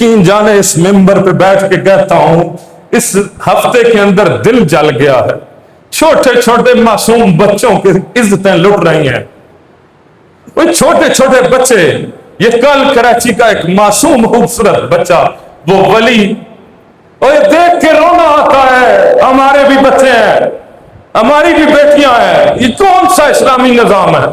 یقین جانے اس ممبر پہ بیٹھ کے کہتا ہوں اس ہفتے کے اندر دل جل گیا ہے. چھوٹے چھوٹے معصوم بچوں کی عزتیں لٹ رہی ہیں. وہ چھوٹے چھوٹے بچے، یہ کل کراچی کا ایک معصوم خوبصورت بچہ وہ ولی، اور یہ دیکھ کے رونا آتا ہے. ہمارے بھی بچے ہیں، ہماری بھی بیٹیاں ہیں. یہ کون سا اسلامی نظام ہے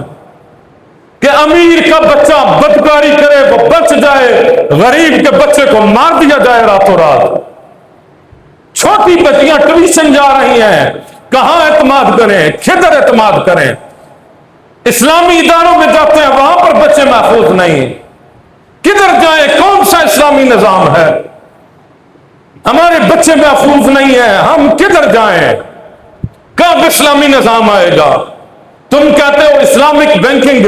کہ امیر کا بچہ بدکاری کرے وہ بچ جائے، غریب کے بچے کو مار دیا جائے راتوں رات. چھوٹی بچیاں ٹیوشن جا رہی ہیں، کہاں اعتماد کریں، کدھر اعتماد کریں؟ اسلامی اداروں میں جاتے ہیں وہاں پر بچے محفوظ نہیں. کدھر جائیں؟ کون سا اسلامی نظام ہے؟ ہمارے بچے محفوظ نہیں ہیں، ہم کدھر جائیں؟ کب اسلامی نظام آئے گا؟ تم کہتے ہو اسلامک بینکنگ،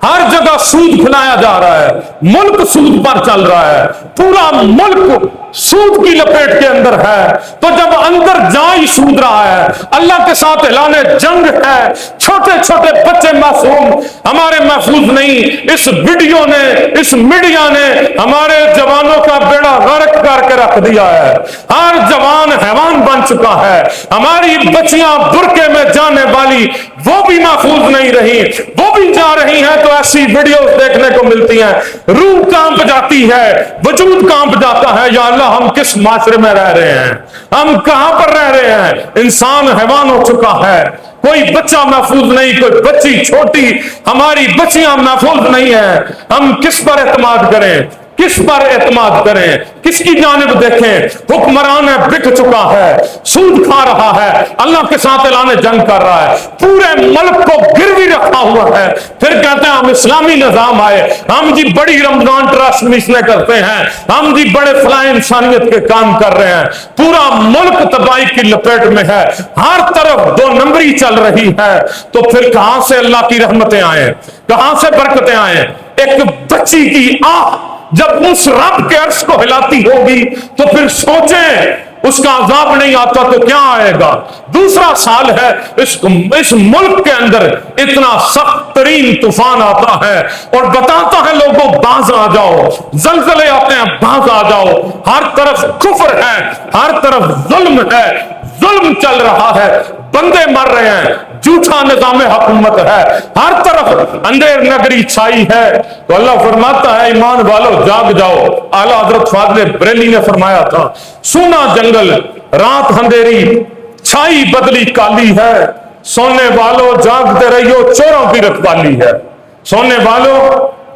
ہر جگہ سود کھلایا جا رہا ہے، ملک سود پر چل رہا ہے، پورا ملک سود کی لپیٹ کے اندر ہے. تو جب اندر جا ہی سود رہا ہے، اللہ کے ساتھ اعلان جنگ ہے. چھوٹے چھوٹے بچے معصوم ہمارے محفوظ نہیں. اس ویڈیو نے، اس میڈیا نے ہمارے جوانوں کا بیڑا غرق کر کے رکھ دیا ہے. ہر جوان حیوان بن چکا ہے. ہماری بچیاں برقعے میں جانے والی وہ بھی محفوظ نہیں رہی، وہ بھی جا رہی ہیں تو ایسی ویڈیوز دیکھنے کو ملتی ہیں، روح کانپ جاتی ہے، وجود کانپ جاتا ہے. یا اللہ، ہم کس معاشرے میں رہ رہے ہیں؟ ہم کہاں پر رہ رہے ہیں؟ انسان حیوان ہو چکا ہے. کوئی بچہ محفوظ نہیں، کوئی بچی چھوٹی، ہماری بچیاں محفوظ نہیں ہیں. ہم کس پر اعتماد کریں؟ کس پر اعتماد کریں؟ کس کی جانب دیکھیں؟ حکمران بک چکا ہے، سود کھا رہا ہے، اللہ کے ساتھ اعلان جنگ کر رہا ہے، پورے ملک کو گروی رکھا ہوا ہے. پھر کہتے ہیں ہم اسلامی نظام آئے، ہم جی بڑی رمضان ٹرسٹ مشنیں کرتے ہیں، ہم جی بڑے فلاح انسانیت کے کام کر رہے ہیں. پورا ملک تباہی کی لپیٹ میں ہے، ہر طرف دو نمبری چل رہی ہے. تو پھر کہاں سے اللہ کی رحمتیں آئیں؟ کہاں سے برکتیں آئیں؟ ایک بچی کی آہ جب اس رب کے عرش کو ہلاتی ہوگی تو پھر سوچیں، اس کا عذاب نہیں آتا تو کیا آئے گا؟ دوسرا سال ہے، اس ملک کے اندر اتنا سخت ترین طوفان آتا ہے اور بتاتا ہے لوگوں باز آ جاؤ. زلزلے آتے ہیں، باز آ جاؤ. ہر طرف کفر ہے، ہر طرف ظلم ہے، ظلم چل رہا ہے، بندے مر رہے ہیں، جھوٹا نظام حکومت ہے، ہر طرف اندھیر نگری چھائی ہے. تو اللہ فرماتا ہے ایمان والو جاگ جاؤ. اعلیٰ حضرت فاضل بریلی نے فرمایا تھا، سونا جنگل رات اندھیری چھائی بدلی کالی ہے، سونے والو جاگتے رہیو چوروں کی رکھوالی ہے. سونے والو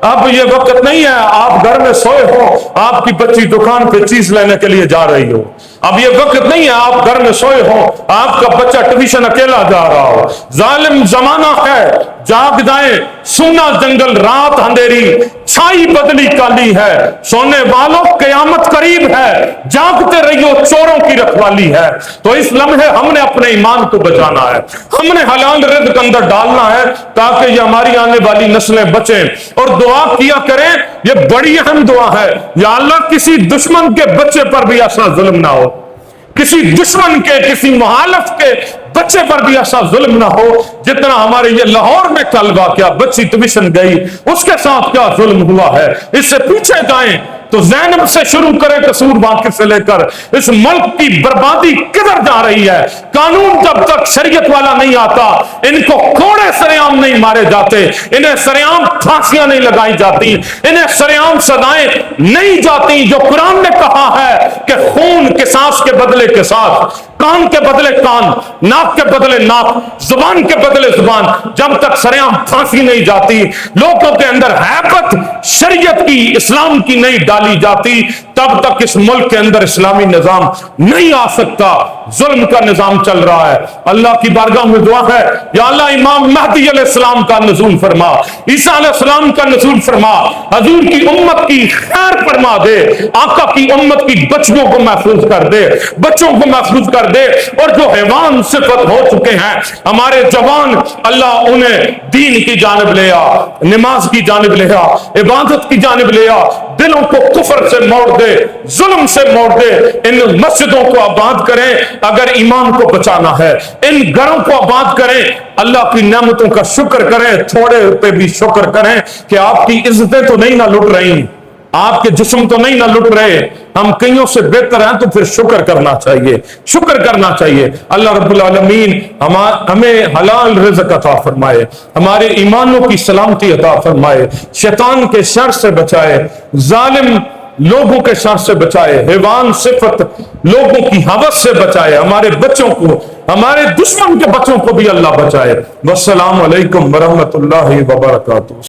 اب یہ وقت نہیں ہے آپ گھر میں سوئے ہو، آپ کی بچی دکان پہ چیز لینے کے لیے جا رہی ہو. اب یہ وقت نہیں ہے آپ گھر میں سوئے ہو، آپ کا بچہ ٹیوشن اکیلا جا رہا ہو. ظالم زمانہ ہے، جاگ جائیں. سونا جنگل رات اندھیری چھائی بدلی کالی ہے، سونے والوں قیامت قریب ہے، جاگتے رہیو چوروں کی رکھوالی ہے. تو اس لمحے ہم نے اپنے ایمان کو بچانا ہے، ہم نے حلال رزق اندر ڈالنا ہے تاکہ یہ ہماری آنے والی نسلیں بچیں. اور دعا کیا کریں، یہ بڑی اہم دعا ہے، یا اللہ کسی دشمن کے بچے پر بھی ایسا ظلم نہ ہو، کسی دشمن کے، کسی محالف کے بچے پر بھی ایسا ظلم نہ ہو جتنا ہمارے یہ لاہور میں کل واقعہ، بچی ٹیوشن گئی، اس کے ساتھ کیا ظلم ہوا ہے. اس سے پیچھے جائیں تو زینب سے شروع کریں، قصور واقع سے لے کر اس ملک کی بربادی کدھر جا رہی ہے. قانون جب تک شریعت والا نہیں آتا ان کو کوڑے سرعام نہیں مارے جاتے، انہیں سرعام پھانسیاں نہیں لگائی جاتی، انہیں سرعام سزائیں نہیں جاتی. جو قرآن نے کہا ہے کہ خون قصاص کے بدلے قصاص، کان کے بدلے کان، ناک کے بدلے ناک، زبان کے بدلے زبان، جب تک سرعام پھانسی نہیں جاتی، لوگوں کے اندر ہیبت شریعت کی، اسلام کی نہیں ڈالی جاتی، تب تک اس ملک کے اندر اسلامی نظام نہیں آ سکتا. ظلم کا نظام چل رہا ہے. اللہ کی بارگاہ میں دعا ہے، یا اللہ امام مہدی علیہ السلام کا نزول فرما، عیسیٰ علیہ السلام کا نزول فرما، حضور کی امت کی خیر فرما دے، آقا کی امت کی بچوں کو محفوظ کر دے، بچوں کو محفوظ کر دے. اور جو حیوان صفت ہو چکے ہیں ہمارے جوان، اللہ انہیں دین کی جانب لے آ، نماز کی جانب لے آ، عبادت کی جانب لے آ، دلوں کو کفر سے موڑ دے، ظلم سے موڑ دے. ان مسجدوں کو آباد کریں اگر ایمان کو بچانا ہے، ان گھروں کو آباد کریں، اللہ کی نعمتوں کا شکر کریں، تھوڑے پہ بھی شکر کریں کہ آپ کی عزتیں تو نہیں نہ لٹ رہی، آپ کے جسم تو نہیں نہ لٹ رہے، ہم کئیوں سے بہتر ہیں، تو پھر شکر کرنا چاہیے، شکر کرنا چاہیے۔ اللہ رب العالمین ہمیں حلال رزق عطا فرمائے، ہمارے ایمانوں کی سلامتی عطا فرمائے، شیطان کے شر سے بچائے، ظالم لوگوں کے شر سے بچائے، حیوان صفت لوگوں کی ہوس سے بچائے، ہمارے بچوں کو، ہمارے دشمن کے بچوں کو بھی اللہ بچائے۔ والسلام علیکم ورحمۃ اللہ وبرکاتہ۔